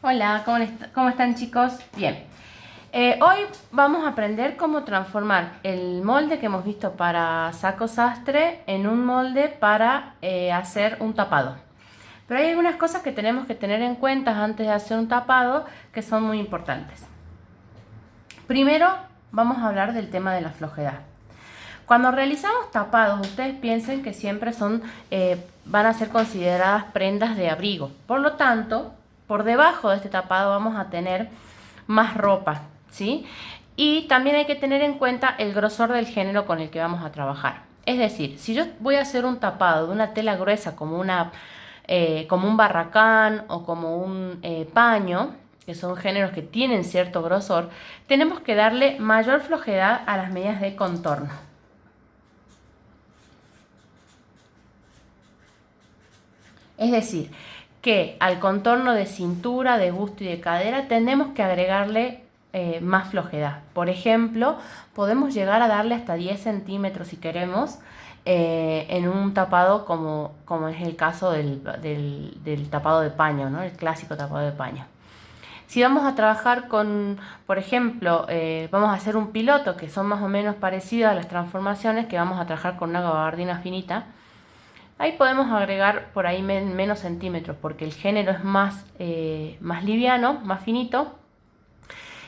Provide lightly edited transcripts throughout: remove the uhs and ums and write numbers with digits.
Hola, ¿cómo están chicos? Bien, hoy vamos a aprender cómo transformar el molde que hemos visto para saco sastre en un molde para hacer un tapado. Pero hay algunas cosas que tenemos que tener en cuenta antes de hacer un tapado que son muy importantes. Primero vamos a hablar del tema de la flojedad. Cuando realizamos tapados, ustedes piensen que siempre van a ser consideradas prendas de abrigo. Por lo tanto, por debajo de este tapado vamos a tener más ropa, ¿sí? Y también hay que tener en cuenta el grosor del género con el que vamos a trabajar. Es decir, si yo voy a hacer un tapado de una tela gruesa como un barracán o como un paño, que son géneros que tienen cierto grosor, tenemos que darle mayor flojedad a las medidas de contorno. Es decir, que al contorno de cintura, de busto y de cadera tenemos que agregarle más flojedad. Por ejemplo, podemos llegar a darle hasta 10 centímetros si queremos en un tapado como es el caso del tapado de paño, ¿no? El clásico tapado de paño. Si vamos a trabajar por ejemplo, vamos a hacer un piloto, que son más o menos parecidas a las transformaciones, que vamos a trabajar con una gabardina finita. Ahí podemos agregar por ahí menos centímetros porque el género es más liviano, más finito.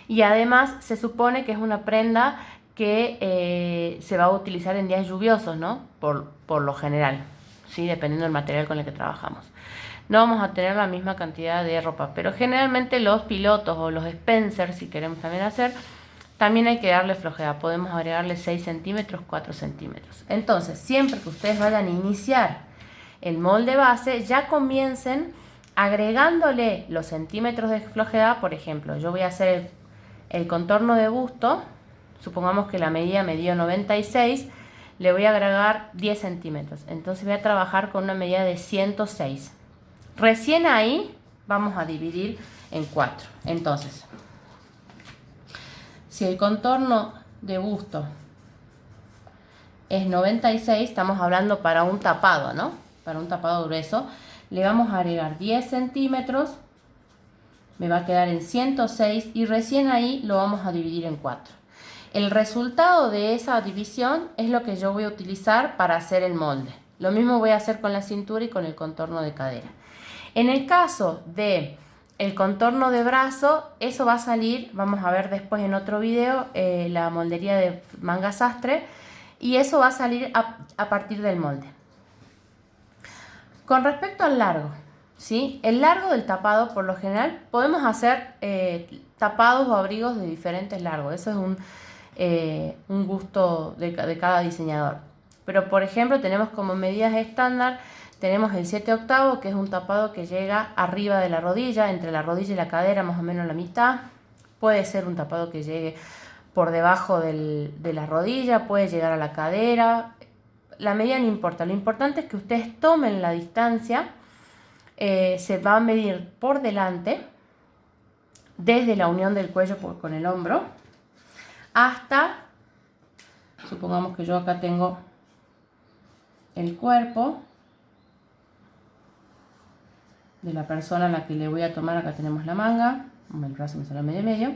Y además se supone que es una prenda que se va a utilizar en días lluviosos, ¿no? Por lo general, ¿sí? Dependiendo del material con el que trabajamos. No vamos a tener la misma cantidad de ropa, pero generalmente los pilotos o los Spencer, si queremos también hacer, también hay que darle flojedad. Podemos agregarle 6 centímetros, 4 centímetros. Entonces, siempre que ustedes vayan a iniciar el molde base, ya comiencen agregándole los centímetros de flojedad. Por ejemplo, yo voy a hacer el contorno de busto. Supongamos que la medida me dio 96, le voy a agregar 10 centímetros. Entonces voy a trabajar con una medida de 106. Recién ahí vamos a dividir en 4. Entonces, si el contorno de busto es 96, estamos hablando para un tapado, ¿no? Para un tapado grueso, le vamos a agregar 10 centímetros, me va a quedar en 106 y recién ahí lo vamos a dividir en 4. El resultado de esa división es lo que yo voy a utilizar para hacer el molde. Lo mismo voy a hacer con la cintura y con el contorno de cadera. En el caso de el contorno de brazo, eso va a salir, vamos a ver después en otro video, la moldería de manga sastre, y eso va a salir a partir del molde. Con respecto al largo, ¿sí? El largo del tapado, por lo general, podemos hacer tapados o abrigos de diferentes largos. Eso es un gusto de cada diseñador. Pero, por ejemplo, tenemos como medidas estándar, tenemos el 7 octavos, que es un tapado que llega arriba de la rodilla, entre la rodilla y la cadera, más o menos la mitad. Puede ser un tapado que llegue por debajo de la rodilla, puede llegar a la cadera. La medida no importa, lo importante es que ustedes tomen la distancia, se va a medir por delante, desde la unión del cuello con el hombro, hasta, supongamos que yo acá tengo el cuerpo de la persona a la que le voy a tomar, acá tenemos la manga, el brazo me sale medio,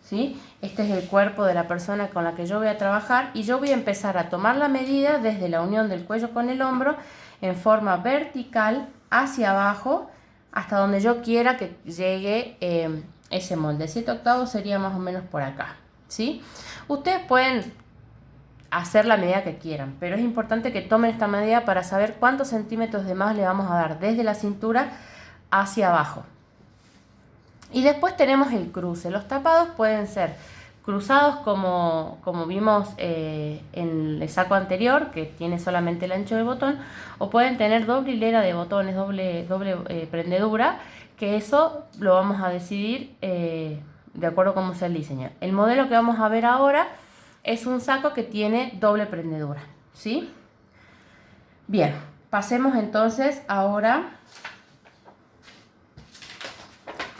¿sí? Este es el cuerpo de la persona con la que yo voy a trabajar y yo voy a empezar a tomar la medida desde la unión del cuello con el hombro en forma vertical hacia abajo hasta donde yo quiera que llegue ese molde. 7 octavos sería más o menos por acá, ¿sí? Ustedes pueden hacer la medida que quieran, pero es importante que tomen esta medida para saber cuántos centímetros de más le vamos a dar desde la cintura hacia abajo. Y después tenemos el cruce. Los tapados pueden ser cruzados como vimos en el saco anterior, que tiene solamente el ancho del botón, o pueden tener doble hilera de botones, doble prendedura, que eso lo vamos a decidir de acuerdo a cómo sea el diseño. El modelo que vamos a ver ahora es un saco que tiene doble prendedura, ¿sí? Bien, pasemos entonces ahora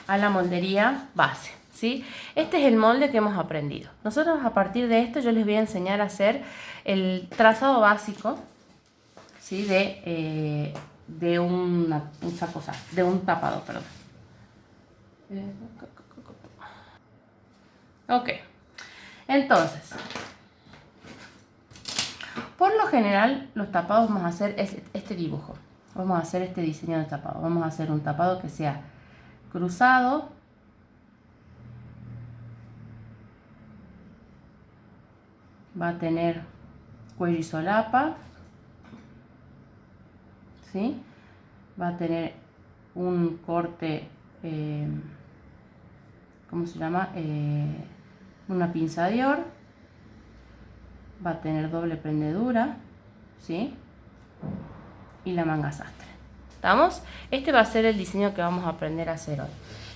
a la moldería base, ¿sí? Este es el molde que hemos aprendido. Nosotros a partir de esto yo les voy a enseñar a hacer el trazado básico, ¿sí? de un tapado, perdón. Ok, entonces, por lo general los tapados vamos a hacer este dibujo. Vamos a hacer este diseño de tapado. Vamos a hacer un tapado que sea cruzado. Va a tener cuello y solapa. ¿Sí? Va a tener un corte, ¿cómo se llama? Una pinza de Dior. Va a tener doble prendedura, ¿sí? Y la manga sastre. ¿Estamos? Este va a ser el diseño que vamos a aprender a hacer hoy.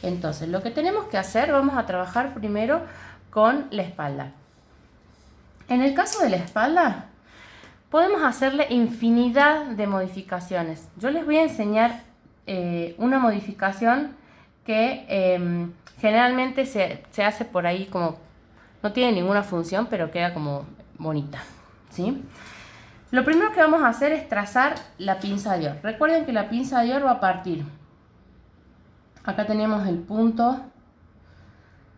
Entonces, lo que tenemos que hacer, vamos a trabajar primero con la espalda. En el caso de la espalda, podemos hacerle infinidad de modificaciones. Yo les voy a enseñar una modificación que generalmente se hace por ahí como, no tiene ninguna función, pero queda como bonita, ¿sí? Lo primero que vamos a hacer es trazar la pinza de Dior. Recuerden que la pinza de Dior va a partir. Acá tenemos el punto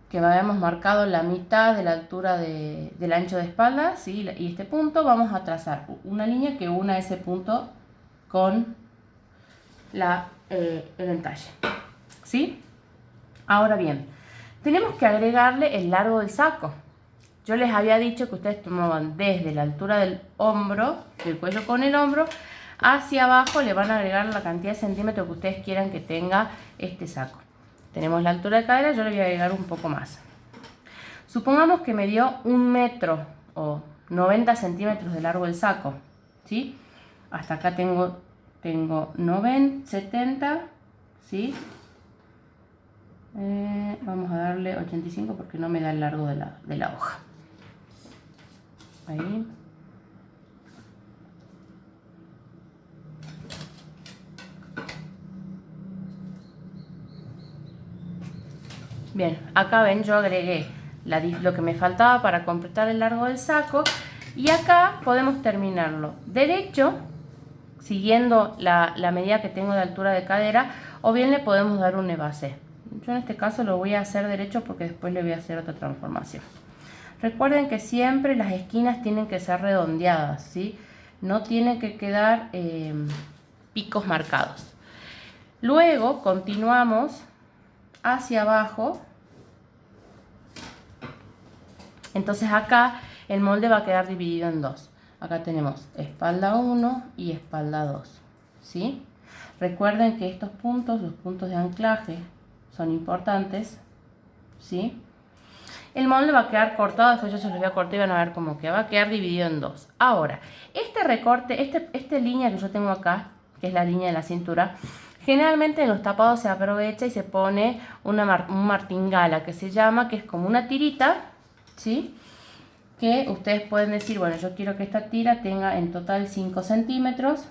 que habíamos marcado la mitad de la altura del ancho de espalda, ¿sí? Y este punto vamos a trazar una línea que una ese punto con el entalle, ¿sí? Ahora bien, tenemos que agregarle el largo del saco. Yo les había dicho que ustedes tomaban desde la altura del hombro, del cuello con el hombro, hacia abajo le van a agregar la cantidad de centímetros que ustedes quieran que tenga este saco. Tenemos la altura de cadera, yo le voy a agregar un poco más. Supongamos que me dio 1 metro o 90 centímetros de largo el saco, ¿sí? Hasta acá tengo 90, 70, ¿sí? Vamos a darle 85 porque no me da el largo de la hoja. Ahí. Bien, acá ven, yo agregué lo que me faltaba para completar el largo del saco y acá podemos terminarlo derecho, siguiendo la medida que tengo de altura de cadera, o bien le podemos dar un evasé. Yo en este caso lo voy a hacer derecho porque después le voy a hacer otra transformación. Recuerden que siempre las esquinas tienen que ser redondeadas, ¿sí? No tienen que quedar picos marcados. Luego continuamos hacia abajo. Entonces acá el molde va a quedar dividido en dos. Acá tenemos espalda 1 y espalda 2, ¿sí? Recuerden que estos puntos, los puntos de anclaje, son importantes, ¿sí? El molde va a quedar cortado, después yo se los voy a cortar y van a ver cómo queda. Va a quedar dividido en dos. Ahora, este recorte, esta línea que yo tengo acá, que es la línea de la cintura, generalmente en los tapados se aprovecha y se pone un martingala, que se llama, que es como una tirita, ¿sí? Que ustedes pueden decir, bueno, yo quiero que esta tira tenga en total 5 centímetros,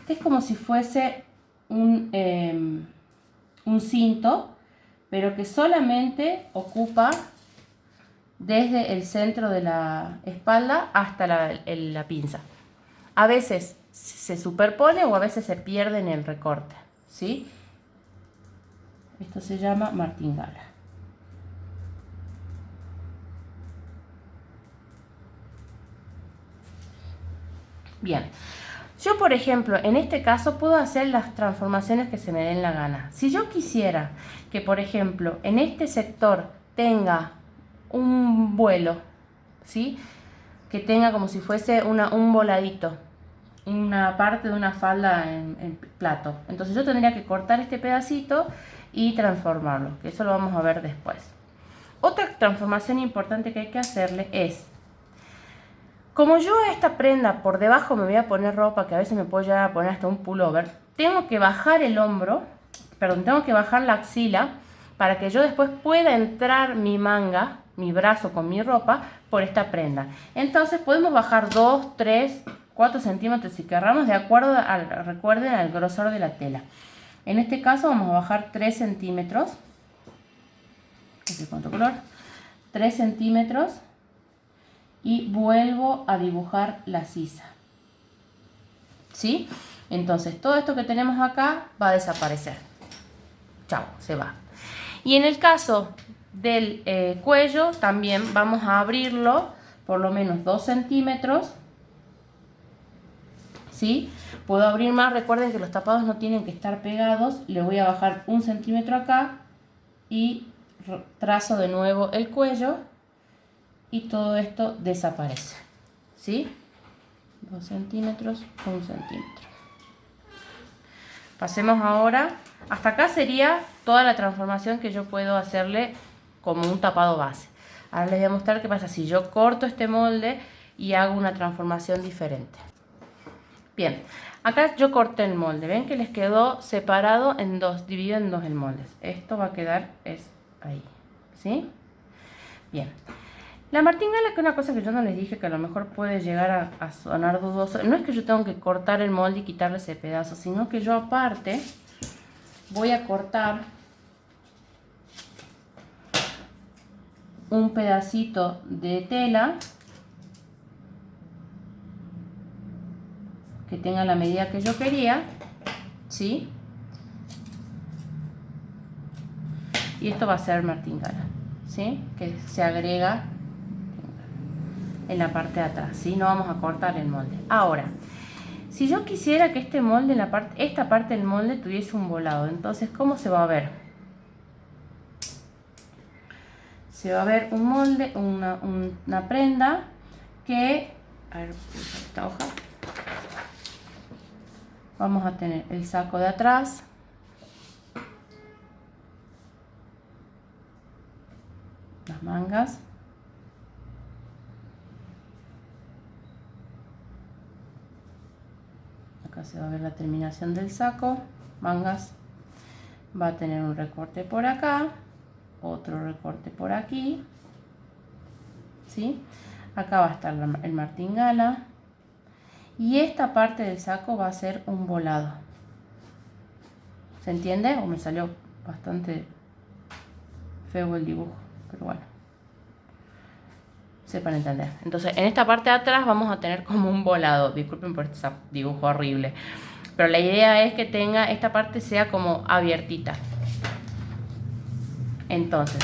que es como si fuese un cinto, pero que solamente ocupa desde el centro de la espalda hasta la pinza. A veces se superpone o a veces se pierde en el recorte, ¿sí? Esto se llama martingala. Bien, yo por ejemplo, en este caso puedo hacer las transformaciones que se me den la gana. Si yo quisiera que, por ejemplo, en este sector tenga un vuelo, ¿sí? Que tenga como si fuese un voladito, una parte de una falda en plato. Entonces yo tendría que cortar este pedacito y transformarlo, que eso lo vamos a ver después. Otra transformación importante que hay que hacerle es, como yo a esta prenda por debajo me voy a poner ropa, que a veces me puedo llegar a poner hasta un pullover, tengo que bajar el hombro, tengo que bajar la axila para que yo después pueda entrar mi manga, mi brazo con mi ropa por esta prenda. Entonces podemos bajar 2, 3, 4 centímetros si querramos, de acuerdo recuerden, al grosor de la tela. En este caso vamos a bajar 3 centímetros. ¿Cuánto color? 3 centímetros. Y vuelvo a dibujar la sisa, ¿sí? Entonces todo esto que tenemos acá va a desaparecer. chao, se va. Y en el caso del cuello también vamos a abrirlo por lo menos 2 centímetros, ¿sí? Puedo abrir más, recuerden que los tapados no tienen que estar pegados. Le voy a bajar 1 centímetro acá y trazo de nuevo el cuello y todo esto desaparece, ¿sí? 2 centímetros, 1 centímetro. Pasemos ahora, hasta acá sería toda la transformación que yo puedo hacerle como un tapado base. Ahora les voy a mostrar qué pasa si yo corto este molde y hago una transformación diferente. Bien, acá yo corté el molde, ven que les quedó separado en dos, dividido en dos el molde. Esto va a quedar ahí, ¿sí? Bien. La martingala, que es una cosa que yo no les dije, que a lo mejor puede llegar a sonar dudoso, no es que yo tengo que cortar el molde y quitarle ese pedazo, sino que yo aparte voy a cortar un pedacito de tela que tenga la medida que yo quería, ¿sí? Y esto va a ser martingala, ¿sí? Que se agrega en la parte de atrás, ¿sí? No vamos a cortar el molde. Ahora, si yo quisiera que este molde, esta parte del molde tuviese un volado, entonces, ¿cómo se va a ver? Se va a ver un molde, una prenda que, a ver, esta hoja. Vamos a tener el saco de atrás, las mangas, acá se va a ver la terminación del saco, mangas, va a tener un recorte por acá, otro recorte por aquí, ¿sí? Acá va a estar el martingala y esta parte del saco va a ser un volado. ¿Se entiende? O me salió bastante feo el dibujo, pero bueno, sepan entender. Entonces en esta parte de atrás vamos a tener como un volado. Disculpen por este dibujo horrible, pero la idea es que esta parte sea como abiertita. Entonces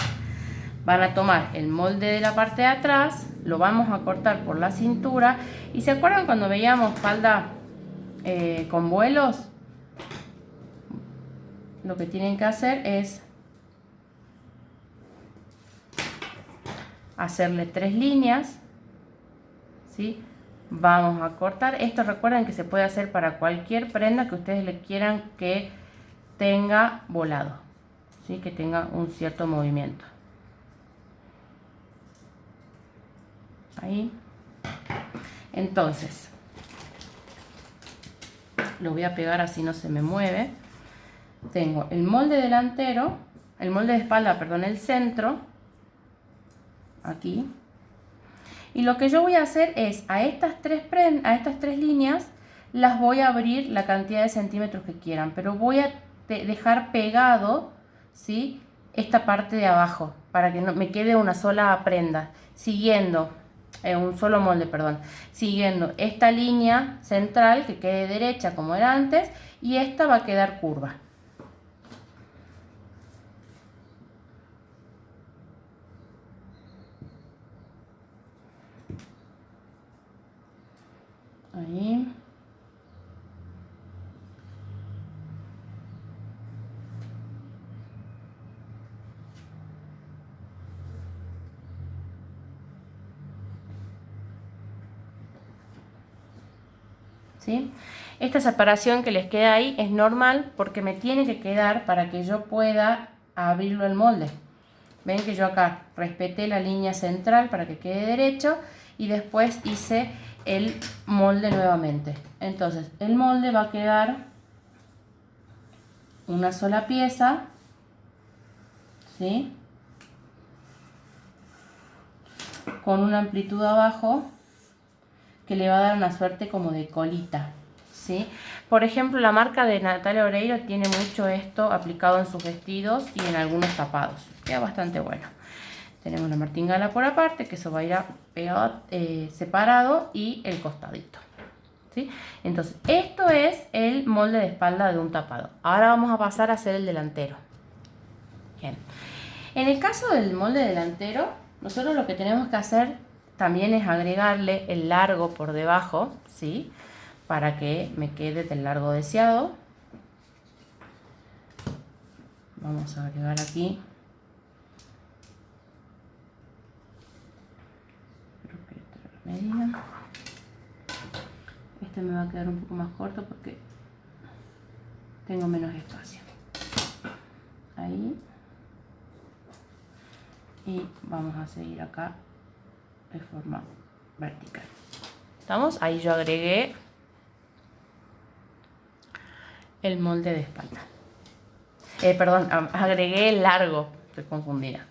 van a tomar el molde de la parte de atrás, lo vamos a cortar por la cintura. ¿Y se acuerdan cuando veíamos falda con vuelos? Lo que tienen que hacer es hacerle 3 líneas, ¿sí? Vamos a cortar. Esto recuerden que se puede hacer para cualquier prenda que ustedes le quieran que tenga volado, ¿sí? Que tenga un cierto movimiento. Ahí. Entonces, lo voy a pegar así no se me mueve. Tengo el molde delantero, el molde de espalda, perdón, el centro, aquí. Y lo que yo voy a hacer es, a estas tres líneas, las voy a abrir la cantidad de centímetros que quieran, pero voy a dejar pegado, ¿sí?, esta parte de abajo, para que no me quede una sola prenda, siguiendo, un solo molde, perdón, siguiendo esta línea central que quede derecha como era antes, y esta va a quedar curva. Ahí. ¿Sí? Esta separación que les queda ahí es normal porque me tiene que quedar para que yo pueda abrirlo el molde. Ven que yo acá respeté la línea central para que quede derecho y después hice el molde nuevamente. Entonces el molde va a quedar una sola pieza, ¿sí?, con una amplitud abajo que le va a dar una suerte como de colita, ¿sí? Por ejemplo, la marca de Natalia Oreiro tiene mucho esto aplicado en sus vestidos y en algunos tapados. Queda bastante bueno. Tenemos la martingala por aparte, que eso va a ir pegado, separado, y el costadito, ¿sí? Entonces, esto es el molde de espalda de un tapado. Ahora vamos a pasar a hacer el delantero. Bien. En el caso del molde delantero, nosotros lo que tenemos que hacer también es agregarle el largo por debajo, ¿sí? Para que me quede del largo deseado. Vamos a agregar aquí. Creo que esta es la medida. Este me va a quedar un poco más corto porque tengo menos espacio. Ahí. Y vamos a seguir acá de forma vertical. ¿Estamos? Ahí yo agregué el molde de espalda. Perdón, agregué el largo, estoy confundida.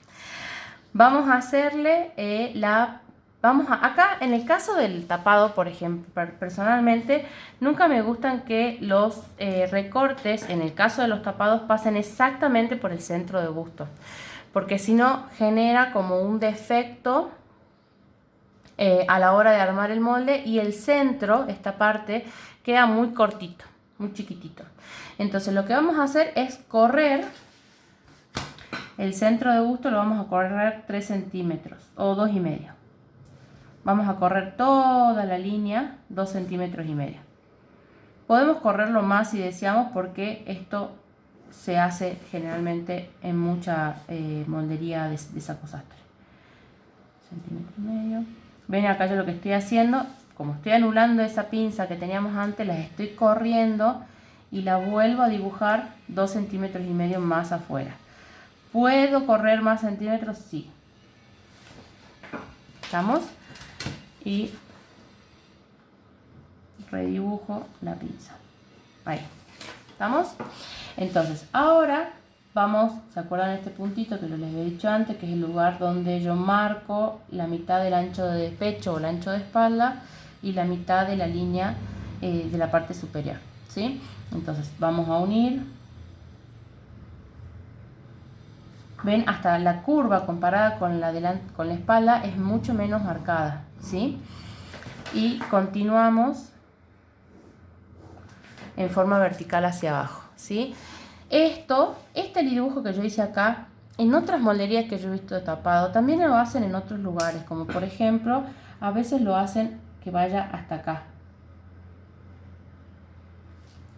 Vamos a hacerle acá en el caso del tapado, por ejemplo, personalmente nunca me gustan que los recortes, en el caso de los tapados, pasen exactamente por el centro de busto, porque si no genera como un defecto a la hora de armar el molde, y el centro, esta parte, queda muy cortito, muy chiquitito. Entonces lo que vamos a hacer es correr el centro de busto, lo vamos a correr 3 centímetros o 2,5. Vamos a correr toda la línea 2,5 centímetros. Podemos correrlo más si deseamos, porque esto se hace generalmente en mucha moldería de saco sastre. 1,5 centímetros. Ven acá yo lo que estoy haciendo, como estoy anulando esa pinza que teníamos antes, las estoy corriendo y la vuelvo a dibujar 2,5 centímetros más afuera. ¿Puedo correr más centímetros? Sí. ¿Estamos? Y redibujo la pinza. Ahí. ¿Estamos? Entonces, ahora vamos, ¿se acuerdan de este puntito que les había dicho antes? Que es el lugar donde yo marco la mitad del ancho de pecho o el ancho de espalda y la mitad de la línea de la parte superior, ¿sí? Entonces, vamos a unir. Ven, hasta la curva comparada con la espalda es mucho menos marcada, ¿sí? Y continuamos en forma vertical hacia abajo, ¿sí? Este dibujo que yo hice acá, en otras molderías que yo he visto de tapado, también lo hacen en otros lugares, como por ejemplo, a veces lo hacen que vaya hasta acá,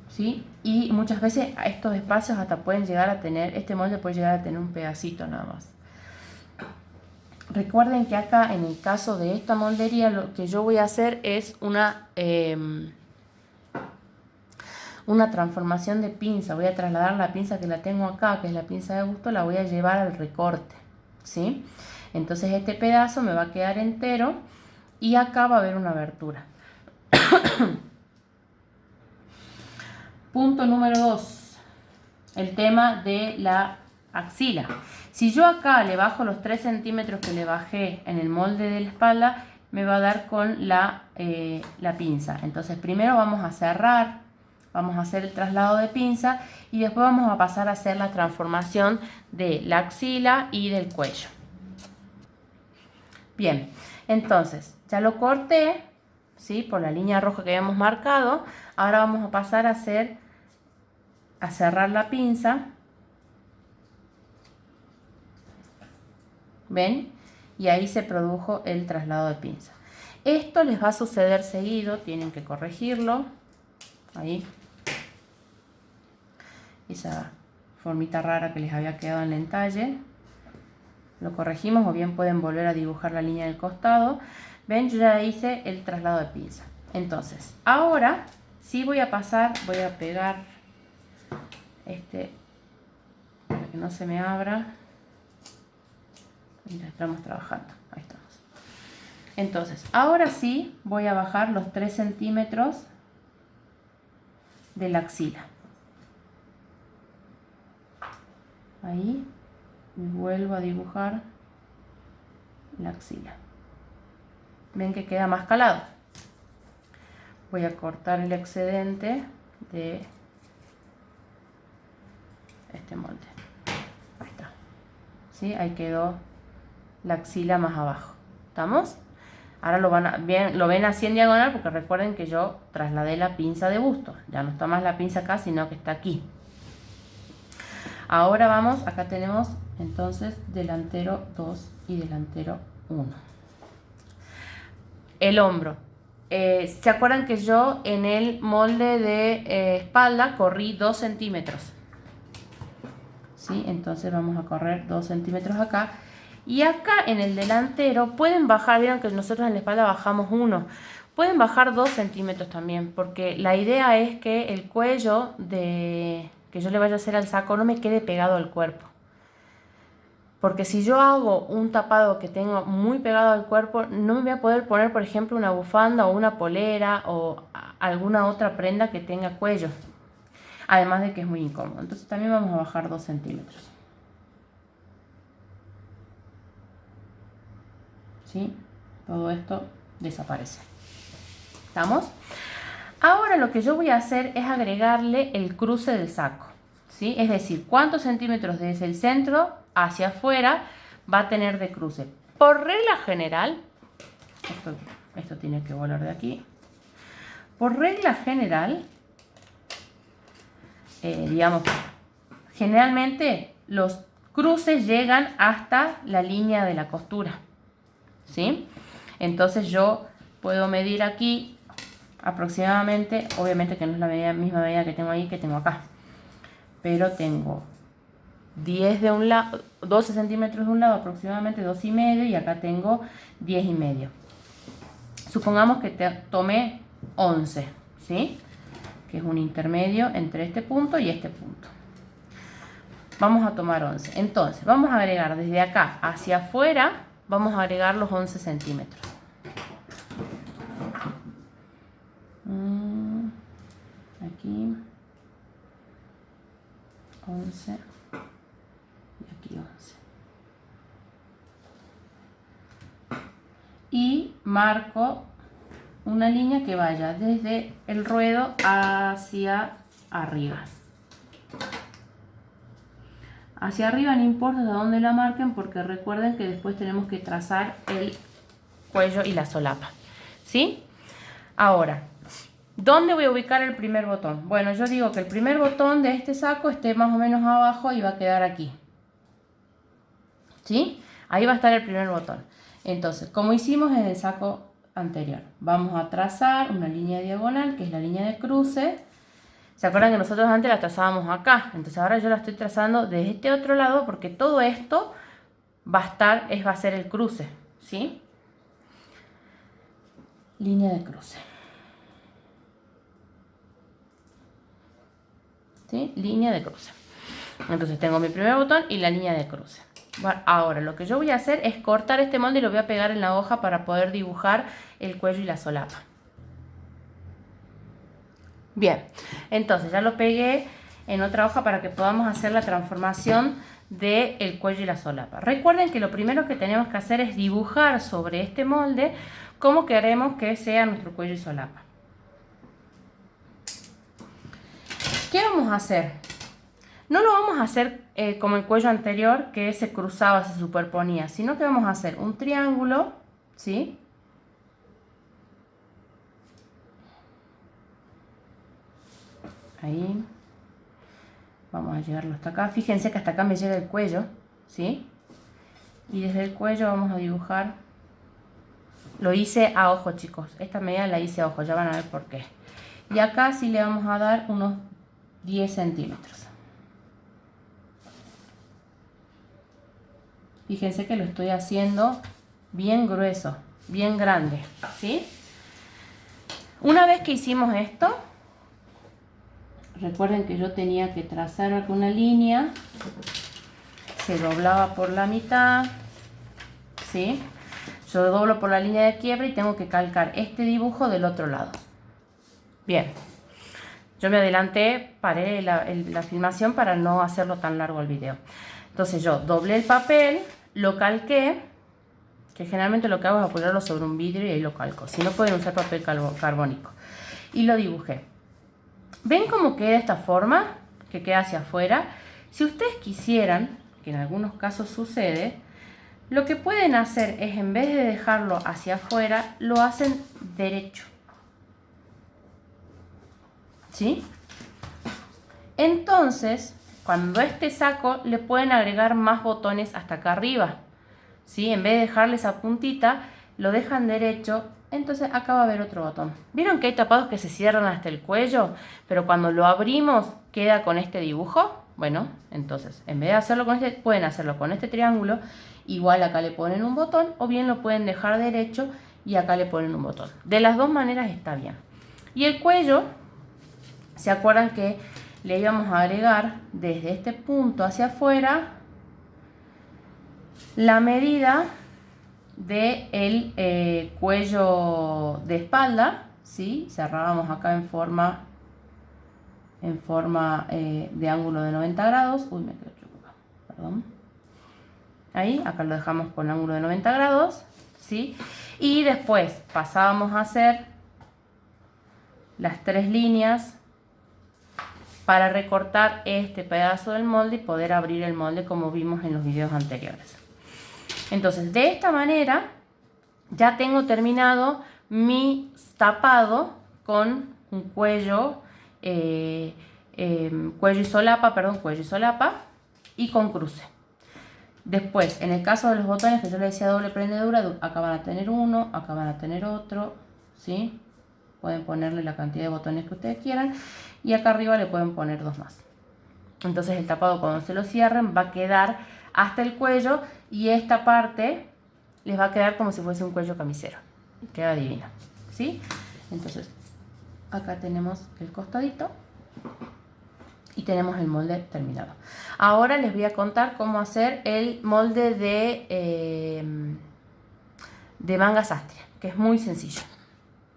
¿sí? Y muchas veces estos espacios hasta pueden llegar a tener, este molde puede llegar a tener un pedacito nada más. Recuerden que acá, en el caso de esta moldería, lo que yo voy a hacer es una transformación de pinza. Voy a trasladar la pinza que la tengo acá, que es la pinza de busto, la voy a llevar al recorte, ¿sí? Entonces este pedazo me va a quedar entero y acá va a haber una abertura. Punto número 2, el tema de la axila. Si yo acá le bajo los 3 centímetros que le bajé en el molde de la espalda, me va a dar con la pinza. Entonces primero vamos a cerrar, vamos a hacer el traslado de pinza y después vamos a pasar a hacer la transformación de la axila y del cuello. Bien, entonces ya lo corté, ¿sí? Por la línea roja que habíamos marcado. Ahora vamos a pasar a cerrar la pinza. ¿Ven? Y ahí se produjo el traslado de pinza. Esto les va a suceder seguido, tienen que corregirlo. Ahí. Esa formita rara que les había quedado en el entalle. Lo corregimos, o bien pueden volver a dibujar la línea del costado. Ven, yo ya hice el traslado de pinza. Entonces, ahora sí voy a pegar para que no se me abra. Y la estamos trabajando. Ahí estamos. Entonces, ahora sí voy a bajar los 3 centímetros de la axila. Ahí. Y vuelvo a dibujar la axila. Ven que queda más calado. Voy a cortar el excedente de este molde. Ahí está. ¿Sí? Ahí quedó la axila más abajo. ¿Estamos? Ahora lo ven así en diagonal, porque recuerden que yo trasladé la pinza de busto. Ya no está más la pinza acá, sino que está aquí. Ahora vamos, acá tenemos entonces delantero 2 y delantero 1. El hombro. ¿Se acuerdan que yo en el molde de espalda corrí 2 centímetros? ¿Sí? Entonces vamos a correr 2 centímetros acá. Y acá en el delantero pueden bajar, vieron que nosotros en la espalda bajamos 1. Pueden bajar 2 centímetros también, porque la idea es que el cuello que yo le vaya a hacer al saco no me quede pegado al cuerpo. Porque si yo hago un tapado que tengo muy pegado al cuerpo, no me voy a poder poner, por ejemplo, una bufanda o una polera o alguna otra prenda que tenga cuello. Además de que es muy incómodo. Entonces también vamos a bajar 2 centímetros. ¿Sí? Todo esto desaparece. ¿Estamos? Ahora lo que yo voy a hacer es agregarle el cruce del saco. ¿Sí? Es decir, cuántos centímetros desde el centro hacia afuera va a tener de cruce. Por regla general, esto tiene que volar de aquí. Por regla general, digamos, generalmente los cruces llegan hasta la línea de la costura. ¿Sí? Entonces yo puedo medir aquí aproximadamente, obviamente que no es la misma medida que tengo ahí que tengo acá, pero tengo 10 de un lado, 12 centímetros de un lado, aproximadamente 2,5, y acá tengo 10,5. Supongamos que tomé 11, ¿sí? Que es un intermedio entre este punto y este punto. Vamos a tomar 11. Entonces, vamos a agregar desde acá hacia afuera, vamos a agregar los 11 centímetros. Aquí 11 y aquí 11. Y marco una línea que vaya desde el ruedo hacia arriba. Hacia arriba no importa de dónde la marquen, porque recuerden que después tenemos que trazar el cuello y la solapa. ¿Sí? Ahora, ¿dónde voy a ubicar el primer botón? Bueno, yo digo que el primer botón de este saco esté más o menos abajo y va a quedar aquí. ¿Sí? Ahí va a estar el primer botón. Entonces, como hicimos en el saco anterior, vamos a trazar una línea diagonal, que es la línea de cruce. ¿Se acuerdan que nosotros antes la trazábamos acá? Entonces ahora yo la estoy trazando desde este otro lado, porque todo esto va a ser el cruce. ¿Sí? Línea de cruce. ¿Sí? Línea de cruce. Entonces tengo mi primer botón y la línea de cruce. Bueno, ahora lo que yo voy a hacer es cortar este molde y lo voy a pegar en la hoja para poder dibujar el cuello y la solapa. Bien, entonces ya lo pegué en otra hoja para que podamos hacer la transformación del cuello y la solapa. Recuerden que lo primero que tenemos que hacer es dibujar sobre este molde cómo queremos que sea nuestro cuello y solapa. ¿Qué vamos a hacer? No lo vamos a hacer como el cuello anterior, que se cruzaba, se superponía, sino que vamos a hacer un triángulo, ¿sí? Ahí. Vamos a llegarlo hasta acá. Fíjense que hasta acá me llega el cuello, ¿sí? Y desde el cuello vamos a dibujar. Lo hice a ojo, chicos. Esta medida la hice a ojo, ya van a ver por qué. Y acá sí le vamos a dar unos 10 centímetros. Fíjense que lo estoy haciendo bien grueso, bien grande, ¿sí? Una vez que hicimos esto, recuerden que yo tenía que trazar una línea, se doblaba por la mitad, ¿sí? Yo doblo por la línea de quiebre y tengo que calcar este dibujo del otro lado. Bien, yo me adelanté, paré la filmación para no hacerlo tan largo el video. Entonces yo doblé el papel, lo calqué, que generalmente lo que hago es apoyarlo sobre un vidrio y ahí lo calco. Si no, pueden usar papel carbónico. Y lo dibujé. ¿Ven cómo queda esta forma? Que queda hacia afuera. Si ustedes quisieran, que en algunos casos sucede, lo que pueden hacer es, en vez de dejarlo hacia afuera, lo hacen derecho. ¿Sí? Entonces, cuando este saco le pueden agregar más botones hasta acá arriba, ¿sí? En vez de dejarle esa puntita, lo dejan derecho, entonces acá va a haber otro botón. ¿Vieron que hay tapados que se cierran hasta el cuello? Pero cuando lo abrimos queda con este dibujo. Bueno, entonces en vez de hacerlo con este, pueden hacerlo con este triángulo. Igual acá le ponen un botón o bien lo pueden dejar derecho y acá le ponen un botón. De las dos maneras está bien. Y el cuello, ¿se acuerdan que le íbamos a agregar desde este punto hacia afuera la medida del cuello de espalda? ¿Sí? Cerrábamos acá en forma de ángulo de 90 grados. Uy, me quedo equivocado, perdón. Ahí, acá lo dejamos con ángulo de 90 grados, ¿sí? Y después pasábamos a hacer las 3 líneas para recortar este pedazo del molde y poder abrir el molde como vimos en los videos anteriores. Entonces, de esta manera ya tengo terminado mi tapado con un cuello y solapa y con cruce. Después, en el caso de los botones que yo les decía doble prendedura, acá van a tener uno, acá van a tener otro, ¿sí? Pueden ponerle la cantidad de botones que ustedes quieran y acá arriba le pueden poner 2 más. Entonces el tapado cuando se lo cierren va a quedar hasta el cuello y esta parte les va a quedar como si fuese un cuello camisero. Queda divino, ¿sí? Entonces acá tenemos el costadito y tenemos el molde terminado. Ahora les voy a contar cómo hacer el molde de manga sastre, que es muy sencillo.